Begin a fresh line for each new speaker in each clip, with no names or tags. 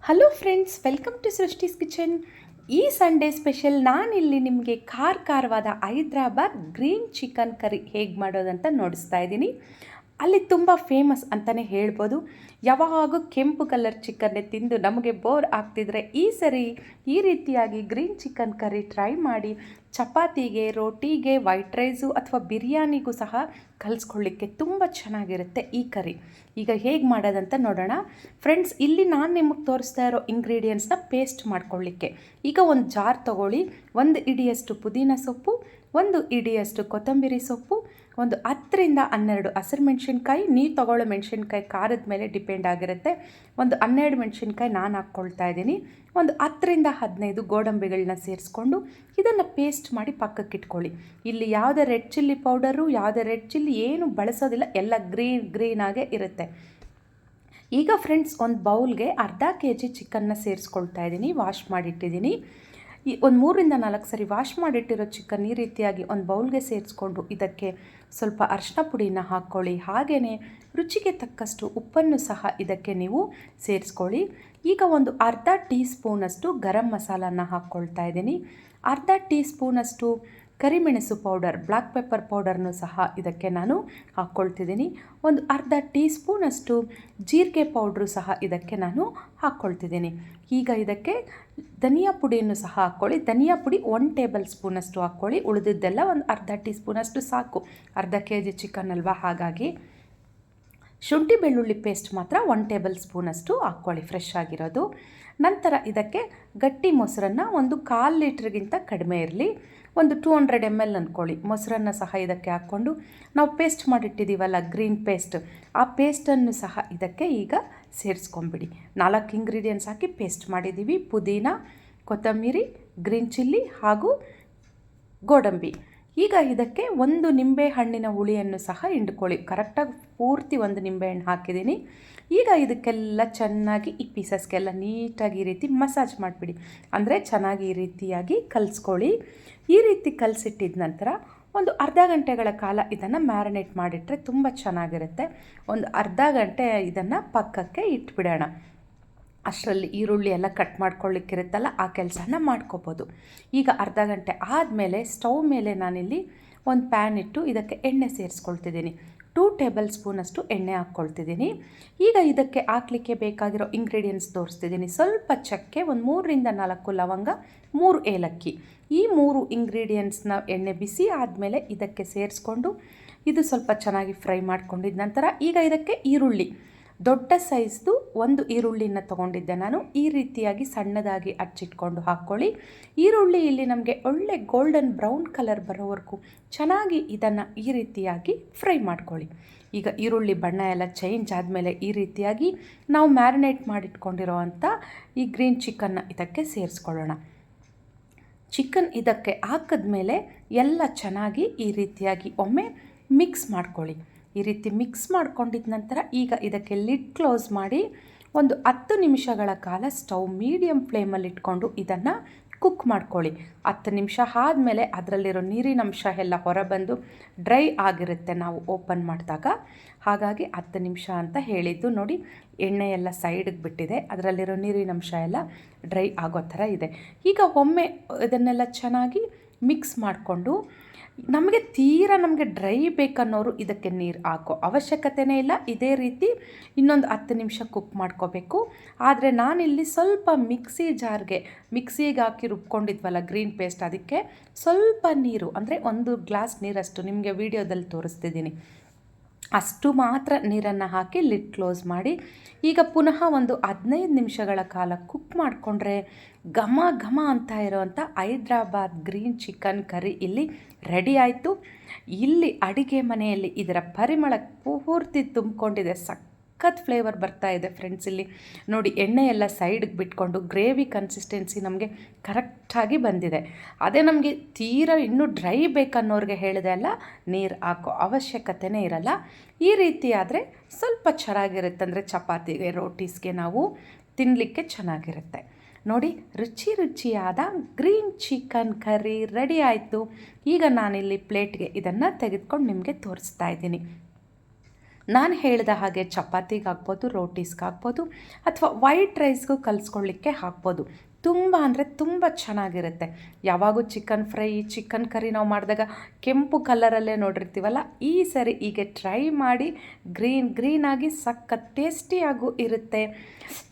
Hello friends, welcome to Srushti's kitchen. ಈ Sunday special ನಾನಿಲ್ಲಿ ನಿಮಗೆ ಖಾರವಾದ ಹೈದ್ರಾಬಾದ್ ಗ್ರೀನ್ ಚಿಕನ್ ಕರಿ ಹೇಗೆ ಮಾಡೋದಂತ ನೋಡಿಸ್ತಾ ಇದ್ದೀನಿ. ಅಲ್ಲಿ ತುಂಬ ಫೇಮಸ್ ಅಂತಲೇ ಹೇಳ್ಬೋದು. ಯಾವಾಗೂ ಕೆಂಪು ಕಲರ್ ಚಿಕನ್ನೇ ತಿಂದು ನಮಗೆ ಬೋರ್ ಆಗ್ತಿದ್ರೆ ಈ ಸರಿ ಈ ರೀತಿಯಾಗಿ ಗ್ರೀನ್ ಚಿಕನ್ ಕರಿ ಟ್ರೈ ಮಾಡಿ. ಚಪಾತಿಗೆ, ರೋಟಿಗೆ, ವೈಟ್ ರೈಸು ಅಥವಾ ಬಿರಿಯಾನಿಗೂ ಸಹ ಕಲಿಸ್ಕೊಳ್ಳಿಕ್ಕೆ ತುಂಬ ಚೆನ್ನಾಗಿರುತ್ತೆ ಈ ಕರಿ. ಈಗ ಹೇಗೆ ಮಾಡೋದಂತ ನೋಡೋಣ ಫ್ರೆಂಡ್ಸ್. ಇಲ್ಲಿ ನಾನು ನಿಮಗೆ ತೋರಿಸ್ತಾ ಇರೋ ಇಂಗ್ರೀಡಿಯೆಂಟ್ಸ್ನ ಪೇಸ್ಟ್ ಮಾಡ್ಕೊಳ್ಳಿಕ್ಕೆ ಈಗ ಒಂದು ಜಾರ್ ತೊಗೊಳ್ಳಿ. 1 ಹಿಡಿಯಷ್ಟು ಪುದೀನ ಸೊಪ್ಪು, 1 ಹಿಡಿಯಷ್ಟು ಕೊತ್ತಂಬರಿ ಸೊಪ್ಪು, ಒಂದು 10ರಿಂದ 12 ಹಸಿರು ಮೆಣಸಿನ್ಕಾಯಿ. ನೀವು ತೊಗೊಳ್ಳೋ ಮೆಣಸಿನ್ಕಾಯಿ ಖಾರದ ಮೇಲೆ ಡಿಪೆಂಡ್ ಆಗಿರುತ್ತೆ. ಒಂದು 12 ಮೆಣಸಿನ್ಕಾಯಿ ನಾನು ಹಾಕ್ಕೊಳ್ತಾ ಇದ್ದೀನಿ. ಒಂದು 10ರಿಂದ 15 ಗೋಡಂಬಿಗಳನ್ನ ಸೇರಿಸ್ಕೊಂಡು ಇದನ್ನು ಪೇಸ್ಟ್ ಮಾಡಿ ಪಕ್ಕಕ್ಕೆ ಇಟ್ಕೊಳ್ಳಿ. ಇಲ್ಲಿ ಯಾವುದೇ ರೆಡ್ ಚಿಲ್ಲಿ ಪೌಡರು, ಯಾವುದೇ ರೆಡ್ ಚಿಲ್ಲಿ ಏನು ಬಳಸೋದಿಲ್ಲ, ಎಲ್ಲ ಗ್ರೀನಾಗೇ ಇರುತ್ತೆ. ಈಗ ಫ್ರೆಂಡ್ಸ್, ಒಂದು ಬೌಲ್ಗೆ ಅರ್ಧ kg ಚಿಕನ್ನ ಸೇರಿಸ್ಕೊಳ್ತಾ ಇದ್ದೀನಿ. ವಾಶ್ ಮಾಡಿಟ್ಟಿದ್ದೀನಿ. ಒಂದು 3ರಿಂದ 4 ಸರಿ ವಾಶ್ ಮಾಡಿಟ್ಟಿರೋ ಚಿಕನ್ ಈ ರೀತಿಯಾಗಿ ಒಂದು ಬೌಲ್ಗೆ ಸೇರಿಸ್ಕೊಂಡು ಇದಕ್ಕೆ ಸ್ವಲ್ಪ ಅರಿಶಿನ ಪುಡಿನ ಹಾಕ್ಕೊಳ್ಳಿ. ಹಾಗೆಯೇ ರುಚಿಗೆ ತಕ್ಕಷ್ಟು ಉಪ್ಪನ್ನು ಸಹ ಇದಕ್ಕೆ ನೀವು ಸೇರಿಸ್ಕೊಳ್ಳಿ. ಈಗ ಒಂದು ಅರ್ಧ ಟೀ ಸ್ಪೂನಷ್ಟು ಗರಂ ಮಸಾಲನ ಹಾಕ್ಕೊಳ್ತಾ ಇದ್ದೀನಿ. ಅರ್ಧ ಟೀ ಸ್ಪೂನಷ್ಟು ಕರಿಮೆಣಸು ಪೌಡರ್, ಬ್ಲ್ಯಾಕ್ ಪೆಪ್ಪರ್ ಪೌಡರ್ನೂ ಸಹ ಇದಕ್ಕೆ ನಾನು ಹಾಕ್ಕೊಳ್ತಿದ್ದೀನಿ. ಒಂದು ಅರ್ಧ ಟೀ ಸ್ಪೂನಷ್ಟು ಜೀರಿಗೆ ಪೌಡ್ರು ಸಹ ಇದಕ್ಕೆ ನಾನು ಹಾಕ್ಕೊಳ್ತಿದ್ದೀನಿ. ಈಗ ಇದಕ್ಕೆ ಧನಿಯಾ ಪುಡಿಯನ್ನು ಸಹ ಹಾಕ್ಕೊಳ್ಳಿ. ಧನಿಯಾ ಪುಡಿ 1 ಟೇಬಲ್ ಸ್ಪೂನಷ್ಟು ಹಾಕ್ಕೊಳ್ಳಿ. ಉಳಿದಿದ್ದೆಲ್ಲ ಒಂದು ಅರ್ಧ ಟೀ ಸ್ಪೂನಷ್ಟು ಸಾಕು. ಅರ್ಧ kg ಚಿಕನ್ ಅಲ್ವಾ, ಹಾಗಾಗಿ. ಶುಂಠಿ ಬೆಳ್ಳುಳ್ಳಿ ಪೇಸ್ಟ್ ಮಾತ್ರ 1 ಟೇಬಲ್ ಸ್ಪೂನಷ್ಟು ಹಾಕ್ಕೊಳ್ಳಿ, ಫ್ರೆಶ್ ಆಗಿರೋದು. ನಂತರ ಇದಕ್ಕೆ ಗಟ್ಟಿ ಮೊಸರನ್ನು ಒಂದು 1/4 ಲೀಟ್ರಿಗಿಂತ ಕಡಿಮೆ ಇರಲಿ, ಒಂದು 200 ml ಅಂದ್ಕೊಳ್ಳಿ. ಮೊಸರನ್ನು ಸಹ ಇದಕ್ಕೆ ಹಾಕ್ಕೊಂಡು ನಾವು ಪೇಸ್ಟ್ ಮಾಡಿಟ್ಟಿದ್ದೀವಲ್ಲ ಗ್ರೀನ್ ಪೇಸ್ಟ್, ಆ ಪೇಸ್ಟನ್ನು ಸಹ ಇದಕ್ಕೆ ಈಗ ಸೇರಿಸ್ಕೊಂಬಿಡಿ. 4 ಇಂಗ್ರೀಡಿಯೆಂಟ್ಸ್ ಹಾಕಿ ಪೇಸ್ಟ್ ಮಾಡಿದ್ದೀವಿ. ಪುದೀನ, ಕೊತ್ತಂಬರಿ, ಗ್ರೀನ್ ಚಿಲ್ಲಿ ಹಾಗೂ ಗೋಡಂಬಿ. ಈಗ ಇದಕ್ಕೆ 1 ನಿಂಬೆ ಹಣ್ಣಿನ ಹುಳಿಯನ್ನು ಸಹ ಹಿಂಡ್ಕೊಳ್ಳಿ. ಕರೆಕ್ಟಾಗಿ ಪೂರ್ತಿ 1 ನಿಂಬೆಹಣ್ಣು ಹಾಕಿದ್ದೀನಿ. ಈಗ ಇದಕ್ಕೆಲ್ಲ ಚೆನ್ನಾಗಿ ಈ ಪೀಸಸ್ಗೆಲ್ಲ ನೀಟಾಗಿ ಈ ರೀತಿ ಮಸಾಜ್ ಮಾಡಿಬಿಡಿ. ಅಂದರೆ ಚೆನ್ನಾಗಿ ಈ ರೀತಿಯಾಗಿ ಕಲಿಸ್ಕೊಳ್ಳಿ. ಈ ರೀತಿ ಕಲಸಿಟ್ಟಿದ ನಂತರ ಒಂದು ಅರ್ಧ ಗಂಟೆಗಳ ಕಾಲ ಇದನ್ನು ಮ್ಯಾರಿನೇಟ್ ಮಾಡಿಟ್ರೆ ತುಂಬ ಚೆನ್ನಾಗಿರುತ್ತೆ. ಒಂದು ಅರ್ಧ ಗಂಟೆ ಇದನ್ನು ಪಕ್ಕಕ್ಕೆ ಇಟ್ಬಿಡೋಣ. ಅಷ್ಟರಲ್ಲಿ ಈರುಳ್ಳಿ ಎಲ್ಲ ಕಟ್ ಮಾಡ್ಕೊಳ್ಳಿಕ್ಕಿರುತ್ತಲ್ಲ, ಆ ಕೆಲಸನ ಮಾಡ್ಕೋಬೋದು. ಈಗ ಅರ್ಧ ಗಂಟೆ ಆದಮೇಲೆ ಸ್ಟವ್ ಮೇಲೆ ನಾನಿಲ್ಲಿ ಒಂದು ಪ್ಯಾನ್ ಇಟ್ಟು ಇದಕ್ಕೆ ಎಣ್ಣೆ ಸೇರಿಸ್ಕೊಳ್ತಿದ್ದೀನಿ. 2 ಟೇಬಲ್ ಸ್ಪೂನಷ್ಟು ಎಣ್ಣೆ ಹಾಕ್ಕೊಳ್ತಿದ್ದೀನಿ. ಈಗ ಇದಕ್ಕೆ ಹಾಕಲಿಕ್ಕೆ ಬೇಕಾಗಿರೋ ಇಂಗ್ರೀಡಿಯೆಂಟ್ಸ್ ತೋರಿಸ್ತಿದ್ದೀನಿ. ಸ್ವಲ್ಪ ಚಕ್ಕೆ, ಒಂದು 3ರಿಂದ 4 ಲವಂಗ, 3 ಏಲಕ್ಕಿ. ಈ 3 ಇಂಗ್ರೀಡಿಯೆಂಟ್ಸ್ನ ಎಣ್ಣೆ ಬಿಸಿ ಆದಮೇಲೆ ಇದಕ್ಕೆ ಸೇರಿಸ್ಕೊಂಡು ಇದು ಸ್ವಲ್ಪ ಚೆನ್ನಾಗಿ ಫ್ರೈ ಮಾಡ್ಕೊಂಡಿದ್ದ ನಂತರ ಈಗ ಇದಕ್ಕೆ ಈರುಳ್ಳಿ, ದೊಡ್ಡ ಸೈಜ್ದು 1 ಈರುಳ್ಳಿನ ತೊಗೊಂಡಿದ್ದೆ ನಾನು. ಈ ರೀತಿಯಾಗಿ ಸಣ್ಣದಾಗಿ ಹಚ್ಚಿಟ್ಕೊಂಡು ಹಾಕ್ಕೊಳ್ಳಿ. ಈರುಳ್ಳಿ ಇಲ್ಲಿ ನಮಗೆ ಒಳ್ಳೆ ಗೋಲ್ಡನ್ ಬ್ರೌನ್ ಕಲರ್ ಬರೋವರೆಗೂ ಚೆನ್ನಾಗಿ ಇದನ್ನು ಈ ರೀತಿಯಾಗಿ ಫ್ರೈ ಮಾಡ್ಕೊಳ್ಳಿ. ಈಗ ಈರುಳ್ಳಿ ಬಣ್ಣ ಎಲ್ಲ ಚೇಂಜ್ ಆದಮೇಲೆ ಈ ರೀತಿಯಾಗಿ ನಾವು ಮ್ಯಾರಿನೇಟ್ ಮಾಡಿಟ್ಕೊಂಡಿರೋ ಅಂಥ ಈ ಗ್ರೀನ್ ಚಿಕನ್ನ ಇದಕ್ಕೆ ಸೇರಿಸ್ಕೊಳ್ಳೋಣ. ಚಿಕನ್ ಇದಕ್ಕೆ ಹಾಕಿದ್ಮೇಲೆ ಎಲ್ಲ ಚೆನ್ನಾಗಿ ಈ ರೀತಿಯಾಗಿ ಒಮ್ಮೆ ಮಿಕ್ಸ್ ಮಾಡ್ಕೊಳ್ಳಿ. ಈ ರೀತಿ ಮಿಕ್ಸ್ ಮಾಡ್ಕೊಂಡಿದ್ದ ನಂತರ ಈಗ ಇದಕ್ಕೆ ಲಿಡ್ ಕ್ಲೋಸ್ ಮಾಡಿ ಒಂದು 10 ನಿಮಿಷಗಳ ಕಾಲ ಸ್ಟವ್ ಮೀಡಿಯಮ್ ಫ್ಲೇಮಲ್ಲಿ ಇಟ್ಕೊಂಡು ಇದನ್ನು ಕುಕ್ ಮಾಡ್ಕೊಳ್ಳಿ. 10 ನಿಮಿಷ ಆದಮೇಲೆ ಅದರಲ್ಲಿರೋ ನೀರಿನಂಶ ಎಲ್ಲ ಹೊರಬಂದು ಡ್ರೈ ಆಗಿರುತ್ತೆ ನಾವು ಓಪನ್ ಮಾಡಿದಾಗ. ಹಾಗಾಗಿ 10 ನಿಮಿಷ ಅಂತ ಹೇಳಿದ್ದು. ನೋಡಿ, ಎಣ್ಣೆ ಎಲ್ಲ ಸೈಡಿಗೆ ಬಿಟ್ಟಿದೆ, ಅದರಲ್ಲಿರೋ ನೀರಿನಂಶ ಎಲ್ಲ ಡ್ರೈ ಆಗೋ ಥರ ಇದೆ. ಈಗ ಒಮ್ಮೆ ಇದನ್ನೆಲ್ಲ ಚೆನ್ನಾಗಿ ಮಿಕ್ಸ್ ಮಾಡಿಕೊಂಡು, ನಮಗೆ ಡ್ರೈ ಬೇಕನ್ನೋರು ಇದಕ್ಕೆ ನೀರು ಹಾಕೋ ಅವಶ್ಯಕತೆಯೇ ಇಲ್ಲ. ಇದೇ ರೀತಿ ಇನ್ನೊಂದು 10 ನಿಮಿಷ ಕುಕ್ ಮಾಡ್ಕೋಬೇಕು. ಆದರೆ ನಾನಿಲ್ಲಿ ಸ್ವಲ್ಪ ಮಿಕ್ಸಿಗೆ ಹಾಕಿ ರುಬ್ಕೊಂಡಿದ್ವಲ್ಲ ಗ್ರೀನ್ ಪೇಸ್ಟ್, ಅದಕ್ಕೆ ಸ್ವಲ್ಪ ನೀರು, ಅಂದರೆ 1 ಗ್ಲಾಸ್ ನೀರಷ್ಟು ನಿಮಗೆ ವಿಡಿಯೋದಲ್ಲಿ ತೋರಿಸ್ತಿದ್ದೀನಿ, ಅಷ್ಟು ಮಾತ್ರ ನೀರನ್ನು ಹಾಕಿ ಲಿಡ್ ಕ್ಲೋಸ್ ಮಾಡಿ ಈಗ ಪುನಃ ಒಂದು 15 ನಿಮಿಷಗಳ ಕಾಲ ಕುಕ್ ಮಾಡಿಕೊಂಡ್ರೆ ಘಮ ಘಮ ಅಂತ ಇರೋವಂಥ ಹೈದ್ರಾಬಾದ್ ಗ್ರೀನ್ ಚಿಕನ್ ಕರಿ ಇಲ್ಲಿ ರೆಡಿ ಆಯಿತು. ಇಲ್ಲಿ ಅಡುಗೆ ಮನೆಯಲ್ಲಿ ಇದರ ಪರಿಮಳ ಪೂರ್ತಿ ತುಂಬಿಕೊಂಡಿದೆ. ಸಖತ್ ಫ್ಲೇವರ್ ಬರ್ತಾ ಇದೆ ಫ್ರೆಂಡ್ಸ್. ಇಲ್ಲಿ ನೋಡಿ, ಎಣ್ಣೆ ಎಲ್ಲ ಸೈಡ್ಗೆ ಬಿಟ್ಕೊಂಡು ಗ್ರೇವಿ ಕನ್ಸಿಸ್ಟೆನ್ಸಿ ನಮಗೆ ಕರೆಕ್ಟಾಗಿ ಬಂದಿದೆ. ಅದೇ ನಮಗೆ ತೀರಾ ಇನ್ನೂ ಡ್ರೈ ಬೇಕನ್ನೋರಿಗೆ ಹೇಳಿದೆ ಅಲ್ಲ, ನೀರು ಹಾಕೋ ಅವಶ್ಯಕತೆಯೇ ಇರಲ್ಲ. ಈ ರೀತಿ ಆದರೆ ಸ್ವಲ್ಪ ಚೆನ್ನಾಗಿರುತ್ತೆ, ಅಂದರೆ ಚಪಾತಿಗೆ, ರೋಟೀಸ್ಗೆ ನಾವು ತಿನ್ನಲಿಕ್ಕೆ ಚೆನ್ನಾಗಿರುತ್ತೆ. ನೋಡಿ, ರುಚಿಯಾದ ಗ್ರೀನ್ ಚಿಕನ್ ಕರಿ ರೆಡಿ ಆಯಿತು. ಈಗ ನಾನಿಲ್ಲಿ ಪ್ಲೇಟ್ಗೆ ಇದನ್ನು ತೆಗೆದುಕೊಂಡು ನಿಮಗೆ ತೋರಿಸ್ತಾ ಇದ್ದೀನಿ. ನಾನು ಹೇಳಿದ ಹಾಗೆ ಚಪಾತಿಗೆ ಹಾಕ್ಬೋದು, ರೋಟೀಸ್ಗೆ ಹಾಕ್ಬೋದು, ಅಥವಾ ವೈಟ್ ರೈಸ್ಗೂ ಕಲಿಸ್ಕೊಳ್ಳಿಕ್ಕೆ ಹಾಕ್ಬೋದು. ತುಂಬ ಅಂದರೆ ತುಂಬ ಚೆನ್ನಾಗಿರುತ್ತೆ. ಯಾವಾಗೂ ಚಿಕನ್ ಫ್ರೈ, ಚಿಕನ್ ಕರಿ ನಾವು ಮಾಡಿದಾಗ ಕೆಂಪು ಕಲರಲ್ಲೇ ನೋಡಿರ್ತೀವಲ್ಲ, ಈ ಸರಿ ಹೀಗೆ ಟ್ರೈ ಮಾಡಿ. ಗ್ರೀನಾಗಿ ಸಖತ್ ಟೇಸ್ಟಿಯಾಗೂ ಇರುತ್ತೆ.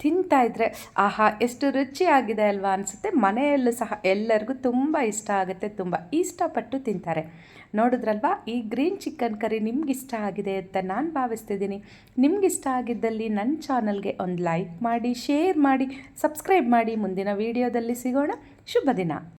ತಿಂತಾಯಿದ್ರೆ ಆಹಾ ಎಷ್ಟು ರುಚಿಯಾಗಿದೆ ಅಲ್ವಾ ಅನಿಸುತ್ತೆ. ಮನೆಯಲ್ಲೂ ಸಹ ಎಲ್ಲರಿಗೂ ತುಂಬ ಇಷ್ಟ ಆಗುತ್ತೆ, ತುಂಬ ಇಷ್ಟಪಟ್ಟು ತಿಂತಾರೆ. ನೋಡಿದ್ರಲ್ವಾ, ಈ ಗ್ರೀನ್ ಚಿಕನ್ ಕರಿ ನಿಮ್ಗಿಷ್ಟ ಆಗಿದೆ ಅಂತ ನಾನು ಭಾವಿಸ್ತಿದ್ದೀನಿ. ನಿಮ್ಗಿಷ್ಟ ಆಗಿದ್ದಲ್ಲಿ ನನ್ನ ಚಾನಲ್ಗೆ ಒಂದು ಲೈಕ್ ಮಾಡಿ, ಶೇರ್ ಮಾಡಿ, ಸಬ್ಸ್ಕ್ರೈಬ್ ಮಾಡಿ. ಮುಂದಿನ ವೀಡಿಯೋದಲ್ಲಿ ಸಿಗೋಣ. ಶುಭ ದಿನ.